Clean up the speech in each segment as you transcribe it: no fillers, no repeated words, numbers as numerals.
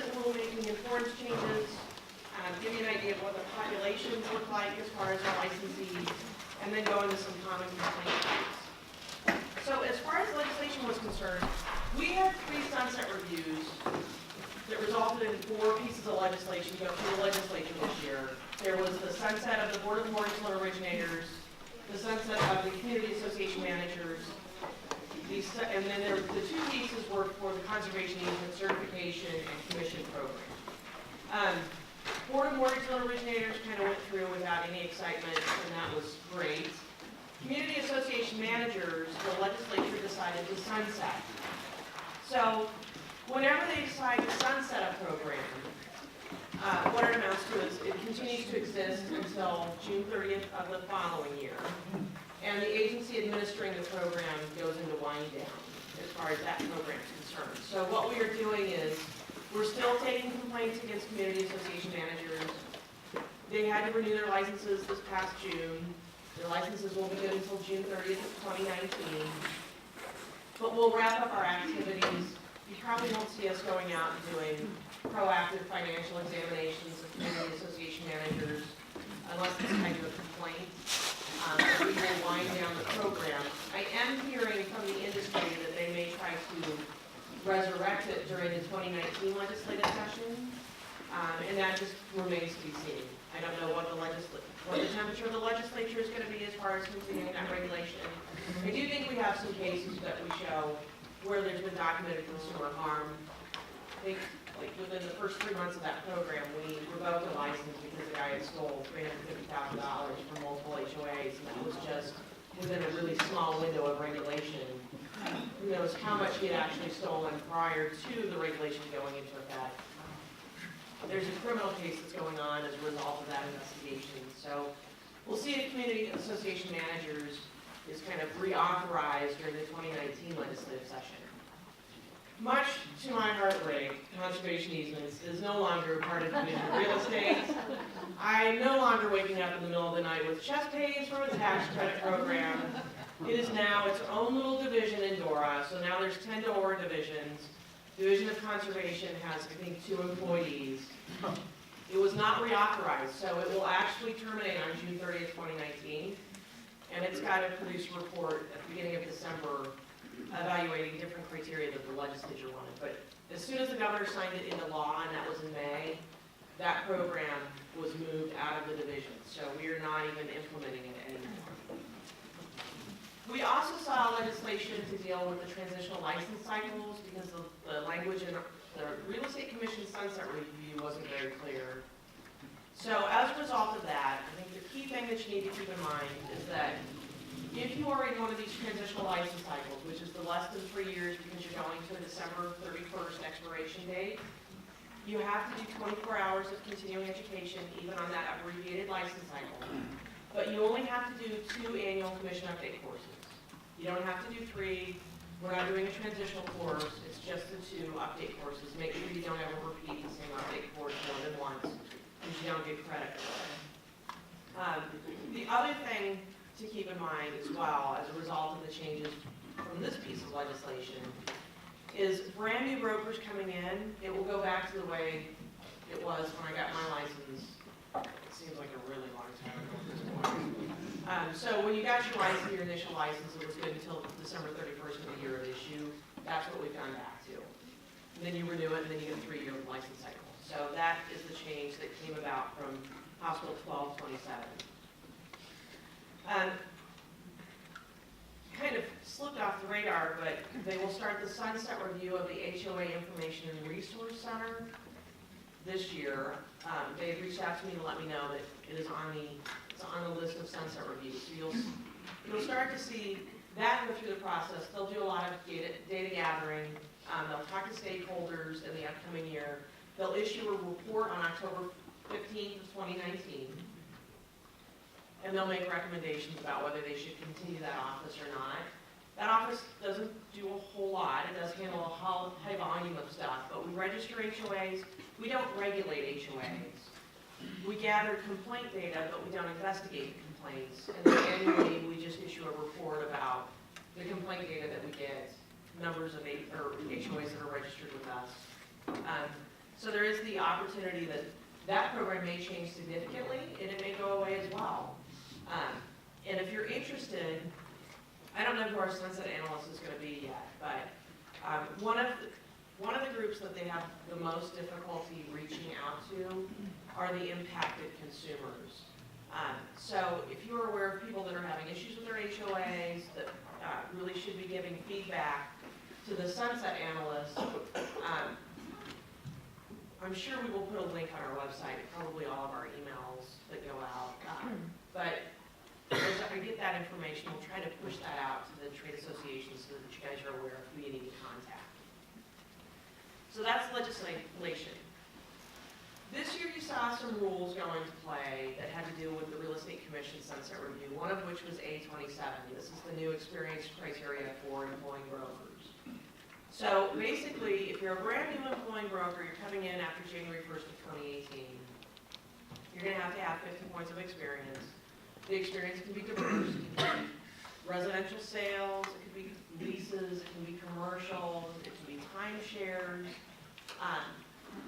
recent rulemaking and forms changes, give you an idea of what the populations look like as far as our licensees, and then go into some common complaint types. So as far as legislation was concerned, we had 3 sunset reviews that resulted in 4 pieces of legislation go through the legislature this year. There was the sunset of the Board of Mortgage Loan Originators, the sunset of the Community Association Managers, and then the 2 pieces were for the Conservation Easement Certification and Commission Program. Board of Mortgage Loan Originators kind of went through without any excitement, and that was great. Community Association Managers, the legislature decided to sunset. So whenever they decide to sunset a program, what it amounts to is it continues to exist until June 30th of the following year. And the agency administering the program goes into wind down as far as that program is concerned. So what we are doing is we're still taking complaints against community association managers. They had to renew their licenses this past June. Their licenses will be good until June 30th of 2019. But we'll wrap up our activities. You probably won't see us going out and doing proactive financial examinations of community association managers unless it's kind of a complaint. We will wind down the program. I am hearing from the industry that they may try to resurrect it during the 2019 legislative session, and that just remains to be seen. I don't know what the temperature of the legislature is going to be as far as continuing that regulation. I do think we have some cases that we show where there's been documented consumer harm. I think like within the first 3 months of that program, we revoked a license because the guy had stole $350,000 from multiple HOAs, and that was just within a really small window of regulation. Who knows how much he had actually stolen prior to the regulation going into effect. There's a criminal case that's going on as a result of that investigation. So we'll see if community association managers is kind of reauthorized during the 2019 legislative session. Much to my heartbreak, conservation easements is no longer a part of Division of Real Estate. I'm no longer waking up in the middle of the night with chest pains from a tax credit program. It is now its own little division in DORA, so now there's 10 DORA divisions. Division of Conservation has, I think, 2 employees. It was not reauthorized, so it will actually terminate on June 30th, 2019. And it's got to produce a report at the beginning of December evaluating different criteria that the legislature wanted. But as soon as the governor signed it into law, and that was in May, that program was moved out of the division. So we are not even implementing it anymore. We also saw legislation to deal with the transitional license cycles because the language in the Real Estate Commission sunset review wasn't very clear. So as a result of that, I think the key thing that you need to keep in mind is that if you are in one of these transitional license cycles, which is the less than 3 years because you're going to a December 31st expiration date, you have to do 24 hours of continuing education even on that abbreviated license cycle. But you only have to do 2 annual commission update courses. You don't have to do 3. We're not doing a transitional course. It's just the 2 update courses. Make sure you don't ever repeat the same update course more than once because you don't get credit for it. The other thing to keep in mind as well as a result of the changes from this piece of legislation is brand new brokers coming in. It will go back to the way it was when I got my license. It seems like a really long time ago at this point. So when you got your license, your initial license, it was good until December 31st of the year of issue. That's what we've gone back to. And then you renew it, and then you get a 3-year license cycle. So that is the change that came about from House Bill 1227. Kind of slipped off the radar, but they will start the sunset review of the HOA Information and Resource Center this year. They reached out to me to let me know that it is on the list of sunset reviews. So you'll start to see that go through the process. They'll do a lot of data gathering. They'll talk to stakeholders in the upcoming year. They'll issue a report on October 15th of 2019. And they'll make recommendations about whether they should continue that office or not. That office doesn't do a whole lot. It does handle a high volume of stuff, but we register HOAs. We don't regulate HOAs. We gather complaint data, but we don't investigate the complaints. And then annually, we just issue a report about the complaint data that we get, numbers of HOAs that are registered with us. So So there is the opportunity that that program may change significantly, and it may go away as well. And if you're interested, I don't know who our sunset analyst is going to be yet, but one of the groups that they have the most difficulty reaching out to are the impacted consumers. So if you're aware of people that are having issues with their HOAs that really should be giving feedback to the sunset analyst, I'm sure we will put a link on our website, probably all of our emails that go out. But as I get that information, we'll try to push that out to the trade associations so that you guys are aware of who you need to contact. So that's legislation. This year you saw some rules go into play that had to do with the Real Estate Commission Sunset Review, one of which was A27. This is the new experience criteria for employing brokers. So basically, if you're a brand new employing broker, you're coming in after January 1st of 2018, you're going to have 50 points of experience. The experience can be diverse. It can be residential sales, it could be leases, it can be commercial, it can be timeshares.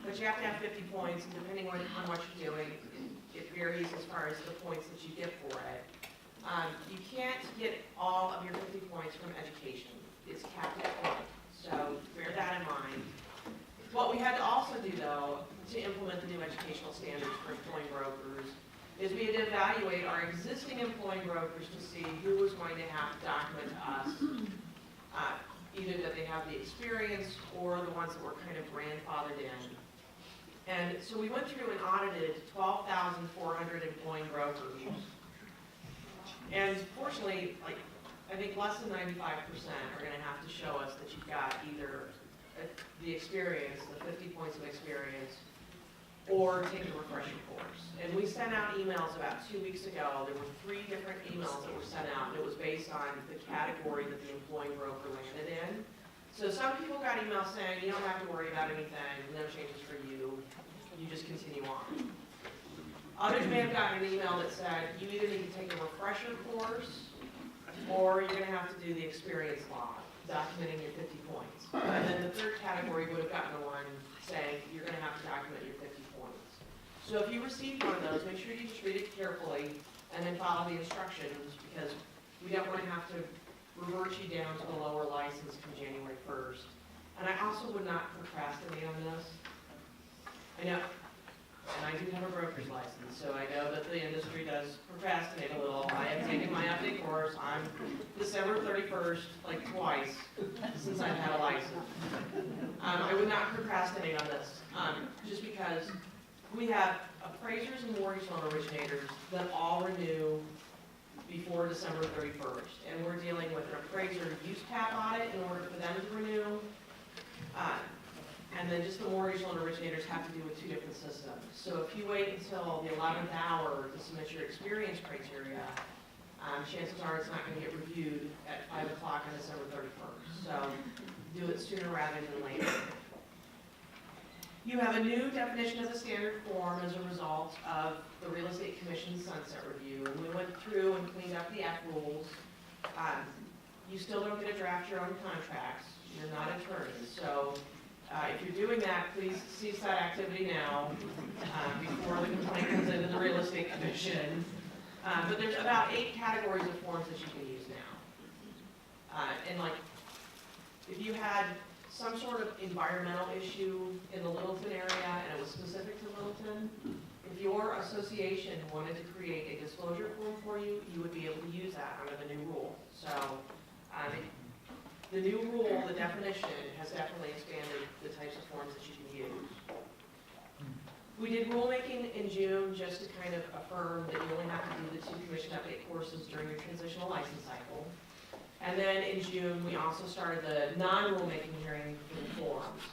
But you have to have 50 points, and depending on what you're doing, it varies as far as the points that you get for it. You can't get all of your 50 points from education. It's capped at 20. So bear that in mind. What we had to also do, though, to implement the new educational standards for employing brokers is we had to evaluate our existing employing brokers to see who was going to have to document to us, either that they have the experience or the ones that were kind of grandfathered in. And so we went through and audited 12,400 employing brokers. And fortunately, I think less than 95% are going to have to show us that you've got either the experience, the 50 points of experience, or take a refresher course. And we sent out emails about 2 weeks ago. There were 3 different emails that were sent out, and it was based on the category that the employing broker landed in. So some people got emails saying, you don't have to worry about anything, no changes for you, you just continue on. Others may have gotten an email that said, you either need to take a refresher course, or you're going to have to do the experience log, documenting your 50 points. And then the third category would have gotten the one saying, you're going to have to document your 50 points. So if you received one of those, make sure you just read it carefully and then follow the instructions, because we don't want to have to revert you down to the lower license from January 1st. And I also would not procrastinate on this. I know, and I do have a broker's license, so I know that the industry does procrastinate a little. I have taken my update course on December 31st, like twice, since I've had a license. I would not procrastinate on this, just because we have appraisers and mortgage loan originators that all renew before December 31st. And we're dealing with an appraiser use cap audit in order for them to renew. And then just the mortgage loan originators have to do with 2 different systems. So if you wait until the 11th hour to submit your experience criteria, chances are it's not going to get reviewed at 5 o'clock on December 31st. So do it sooner rather than later. You have a new definition of the standard form as a result of the Real Estate Commission Sunset Review. And we went through and cleaned up the F rules. You still don't get to draft your own contracts. You're not attorneys. So if you're doing that, please cease that activity now before the complaint comes into the Real Estate Commission. But there's about 8 categories of forms that you can use now. And if you had some sort of environmental issue in the Littleton area and it was specific to Littleton, if your association wanted to create a disclosure form for you, you would be able to use that under the new rule. So the new rule, the definition, has definitely expanded the types of forms that you can use. We did rulemaking in June just to kind of affirm that you only have to do the 2 commission update courses during your transitional license cycle. And then in June, we also started the non-rulemaking hearing for the forums.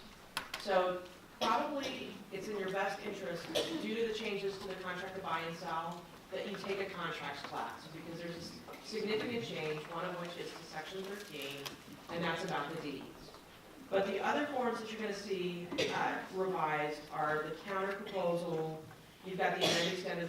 So probably it's in your best interest, due to the changes to the contract to buy and sell, that you take a contracts class, because there's a significant change, one of which is to Section 13, and that's about the deeds. But the other forms that you're going to see revised are the counter proposal. You've got the amended extended